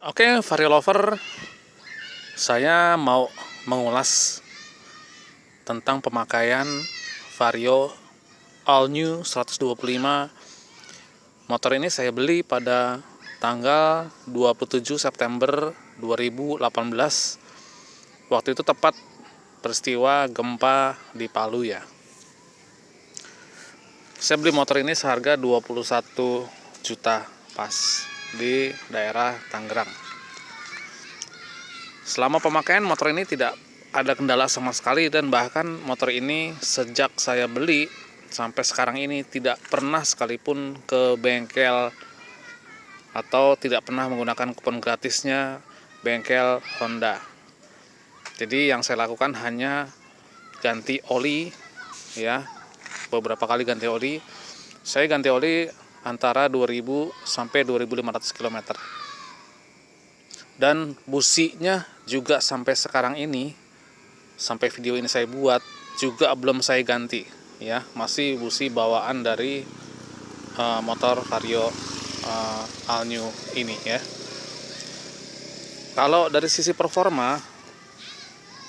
Oke, Vario Lover, saya mau mengulas tentang pemakaian Vario All New 125. Motor ini saya beli pada tanggal 27 September 2018. Waktu itu tepat peristiwa gempa di Palu ya. Saya beli motor ini seharga 21 juta pas di daerah Tangerang. Selama pemakaian motor ini tidak ada kendala sama sekali, dan bahkan motor ini sejak saya beli sampai sekarang ini tidak pernah sekalipun ke bengkel atau tidak pernah menggunakan kupon gratisnya bengkel Honda. Jadi yang saya lakukan hanya ganti oli ya, beberapa kali ganti oli. Saya ganti oli antara 2000 sampai 2500 km. Dan businya juga sampai sekarang ini, sampai video ini saya buat, juga belum saya ganti ya, masih busi bawaan dari motor Vario All New ini ya. Kalau dari sisi performa,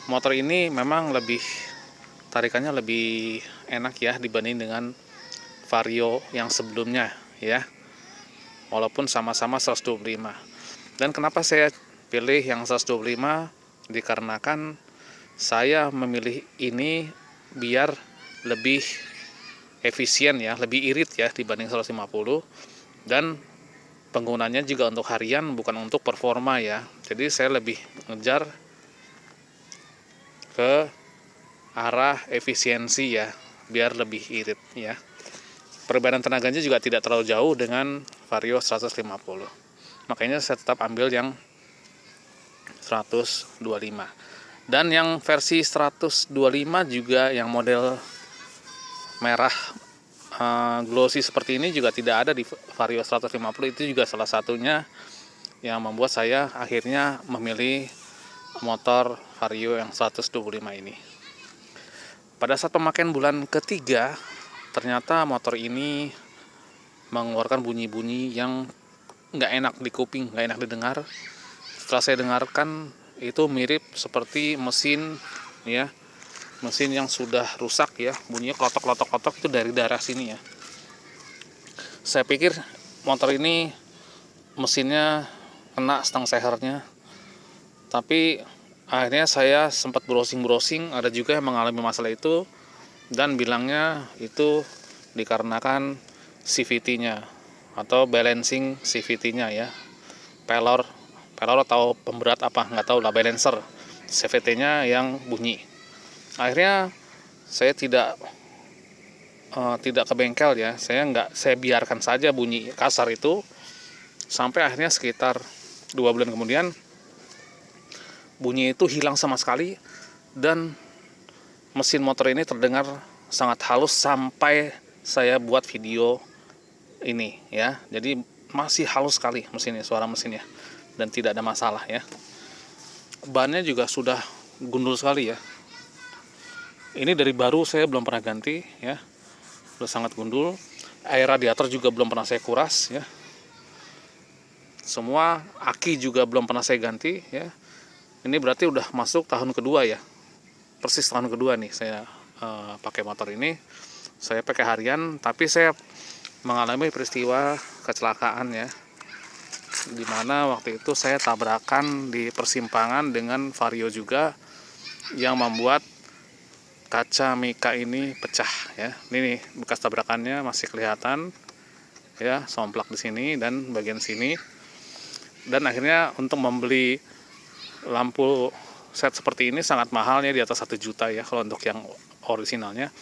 motor ini memang tarikannya lebih enak ya dibanding dengan Vario yang sebelumnya ya, walaupun sama-sama 125. Dan kenapa saya pilih yang 125? Dikarenakan saya memilih ini biar lebih efisien ya, lebih irit ya dibanding 150, dan penggunanya juga untuk harian, bukan untuk performa ya. Jadi saya lebih ngejar ke arah efisiensi ya, biar lebih irit ya. Perbedaan tenaganya juga tidak terlalu jauh dengan Vario 150. Makanya saya tetap ambil yang 125. Dan yang versi 125 juga, yang model merah glossy seperti ini juga tidak ada di Vario 150. Itu juga salah satunya yang membuat saya akhirnya memilih motor Vario yang 125 ini. Pada saat pemakaian bulan ketiga, ternyata motor ini mengeluarkan bunyi-bunyi yang nggak enak di kuping, nggak enak didengar. Setelah saya dengarkan, itu mirip seperti mesin ya, mesin yang sudah rusak ya, bunyinya klotok-klotok-klotok, itu dari daerah sini ya. Saya pikir motor ini mesinnya kena stang sehernya, tapi akhirnya saya sempat browsing-browsing, ada juga yang mengalami masalah itu dan bilangnya itu dikarenakan CVT-nya atau balancing CVT-nya ya, pelor atau pemberat apa nggak tahu lah, balancer CVT-nya yang bunyi. Akhirnya saya tidak ke bengkel ya, saya biarkan saja bunyi kasar itu sampai akhirnya sekitar 2 bulan kemudian bunyi itu hilang sama sekali, dan mesin motor ini terdengar sangat halus sampai saya buat video ini ya. Jadi masih halus sekali mesinnya, suara mesinnya, dan tidak ada masalah ya. Bannya juga sudah gundul sekali ya. Ini dari baru, saya belum pernah ganti ya, sudah sangat gundul. Air radiator juga belum pernah saya kuras ya. Semua aki juga belum pernah saya ganti ya. Ini berarti udah masuk tahun kedua ya, persis tahun kedua nih saya pakai motor ini. Saya pakai harian, tapi saya mengalami peristiwa kecelakaan ya, dimana waktu itu saya tabrakan di persimpangan dengan Vario juga, yang membuat kaca mika ini pecah ya. Ini nih bekas tabrakannya masih kelihatan ya, somplak di sini dan bagian sini. Dan akhirnya untuk membeli lampu set seperti ini sangat mahalnya, di atas 1 juta ya kalau untuk yang orisinalnya.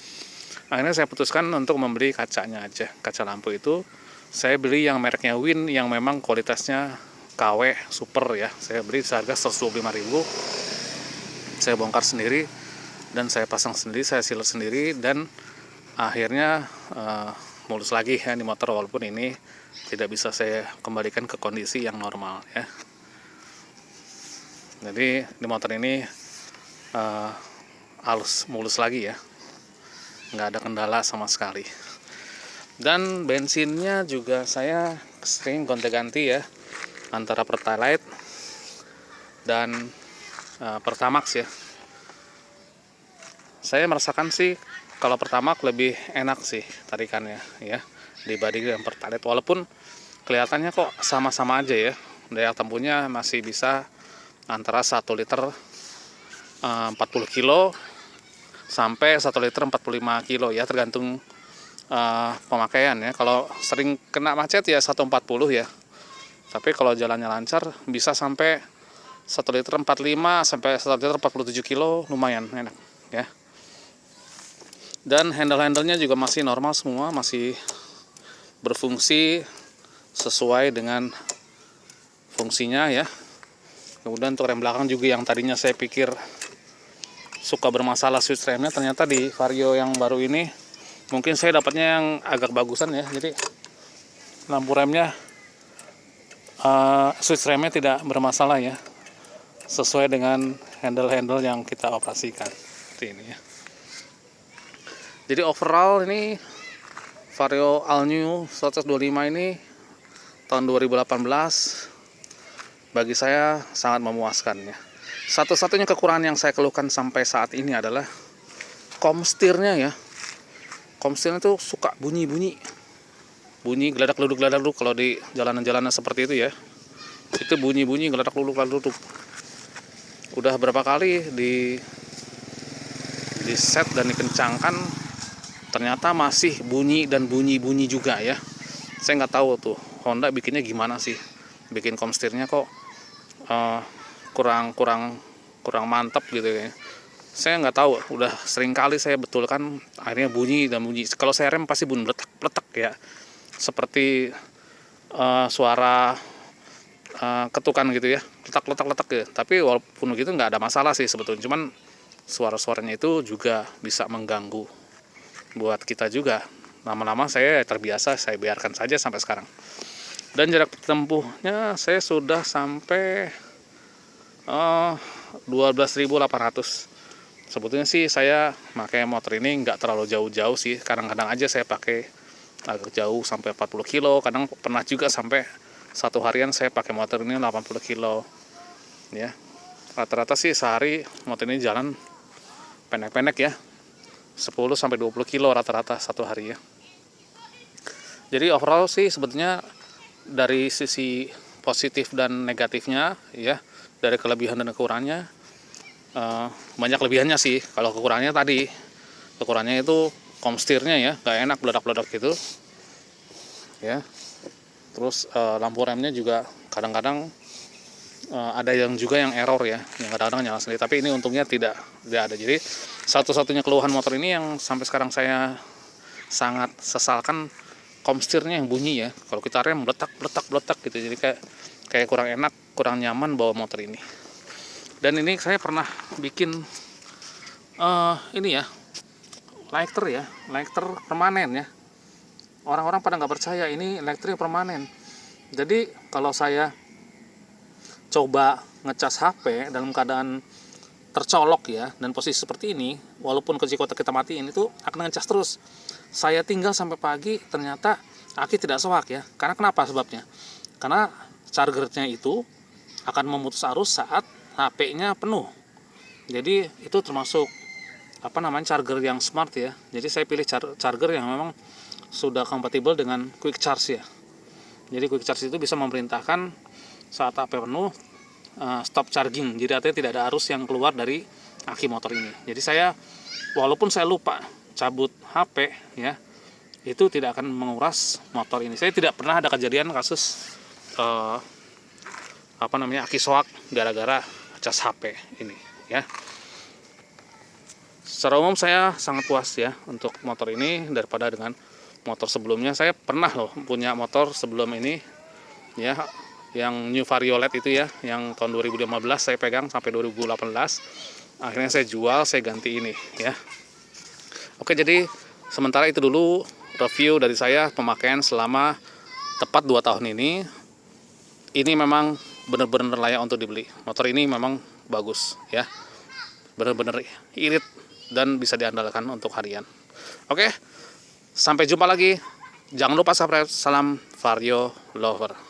Akhirnya saya putuskan untuk membeli kacanya aja. Kaca lampu itu saya beli yang mereknya Win, yang memang kualitasnya KW super ya. Saya beli seharga 125.000. Saya bongkar sendiri dan saya pasang sendiri, saya sealer sendiri, dan akhirnya mulus lagi ya di motor, walaupun ini tidak bisa saya kembalikan ke kondisi yang normal ya. Jadi di motor ini halus, mulus lagi ya, nggak ada kendala sama sekali. Dan bensinnya juga saya sering gonta-ganti ya. antara Pertalite dan Pertamax ya. Saya merasakan sih kalau Pertamax lebih enak sih tarikannya ya dibanding dengan Pertalite, walaupun kelihatannya kok sama-sama aja ya. Daya tempuhnya masih bisa antara 1 liter 40 kilo sampai 1 liter 45 kilo ya, tergantung pemakaian ya. Kalau sering kena macet ya 140 ya, tapi kalau jalannya lancar bisa sampai 1 liter 45 sampai 1 liter 47 kilo, lumayan enak ya. Dan handle-handlenya juga masih normal semua, masih berfungsi sesuai dengan fungsinya ya. Kemudian untuk rem belakang juga yang tadinya saya pikir suka bermasalah switch remnya, ternyata di Vario yang baru ini mungkin saya dapatnya yang agak bagusan ya. Jadi lampu remnya switch remnya tidak bermasalah ya, sesuai dengan handle-handle yang kita operasikan seperti ini ya. Jadi overall ini Vario All New 125 ini tahun 2018 bagi saya sangat memuaskan ya. Satu-satunya kekurangan yang saya keluhkan sampai saat ini adalah komstirnya ya. Komstirnya tuh suka bunyi geladak-luduk kalau di jalanan-jalanan seperti itu ya. Itu bunyi geladak-luduk. Udah berapa kali di set dan dikencangkan, ternyata masih bunyi juga ya. Saya nggak tahu tuh Honda bikinnya gimana sih, bikin komstirnya kok kurang mantap gitu ya. Saya nggak tahu, udah sering kali saya betulkan, akhirnya bunyi. Kalau saya rem pasti bunyi letak ya, seperti suara ketukan gitu ya, letak gitu. Tapi walaupun begitu nggak ada masalah sih sebetulnya, cuman suara-suaranya itu juga bisa mengganggu buat kita juga. Lama-lama saya terbiasa, saya biarkan saja sampai sekarang. Dan jarak tempuhnya saya sudah sampai 12.800. Sebetulnya sih saya pakai motor ini nggak terlalu jauh-jauh sih. Kadang-kadang aja saya pakai agak jauh sampai 40 kilo. Kadang pernah juga sampai satu harian saya pakai motor ini 80 kilo. Ya, rata-rata sih sehari motor ini jalan pendek-pendek ya, 10 sampai 20 kilo rata-rata satu hari ya. Jadi overall sih sebetulnya dari sisi positif dan negatifnya ya, dari kelebihan dan kekurangannya, banyak kelebihannya sih. Kalau kekurangannya itu komstirnya ya, nggak enak, beledak-beledak gitu ya. Terus lampu remnya juga kadang-kadang ada yang error ya, yang kadang-kadang nyala sendiri. Tapi ini untungnya tidak ada. Jadi satu-satunya keluhan motor ini yang sampai sekarang saya sangat sesalkan, komstirnya yang bunyi ya. Kalau kita rem letak gitu, jadi kayak kurang enak, kurang nyaman bawa motor ini. Dan ini saya pernah bikin ini ya, lighter permanen ya. Orang-orang pada nggak percaya ini lighter permanen. Jadi kalau saya coba ngecas HP dalam keadaan tercolok ya, dan posisi seperti ini, walaupun kunci kotak kita matiin, itu akan ngecas terus. Saya tinggal sampai pagi, ternyata aki tidak soak ya. Karena kenapa sebabnya? Karena chargernya itu akan memutus arus saat HP-nya penuh. Jadi itu termasuk charger yang smart ya. Jadi saya pilih charger yang memang sudah kompatibel dengan quick charge ya. Jadi quick charge itu bisa memerintahkan saat HP penuh stop charging. Jadi artinya tidak ada arus yang keluar dari aki motor ini. Jadi saya, walaupun saya lupa cabut HP ya, itu tidak akan menguras motor ini. Saya tidak pernah ada kejadian kasus aki soak gara-gara cas HP ini ya. Secara umum saya sangat puas ya untuk motor ini daripada dengan motor sebelumnya. Saya pernah loh punya motor sebelum ini ya, yang New Vario LED itu ya, yang tahun 2015 saya pegang sampai 2018. Akhirnya saya jual, saya ganti ini ya. Oke, jadi sementara itu dulu review dari saya pemakaian selama tepat 2 tahun ini. Ini memang benar-benar layak untuk dibeli. Motor ini memang bagus ya, benar-benar irit dan bisa diandalkan untuk harian. Oke, sampai jumpa lagi. Jangan lupa subscribe. Salam Vario Lover.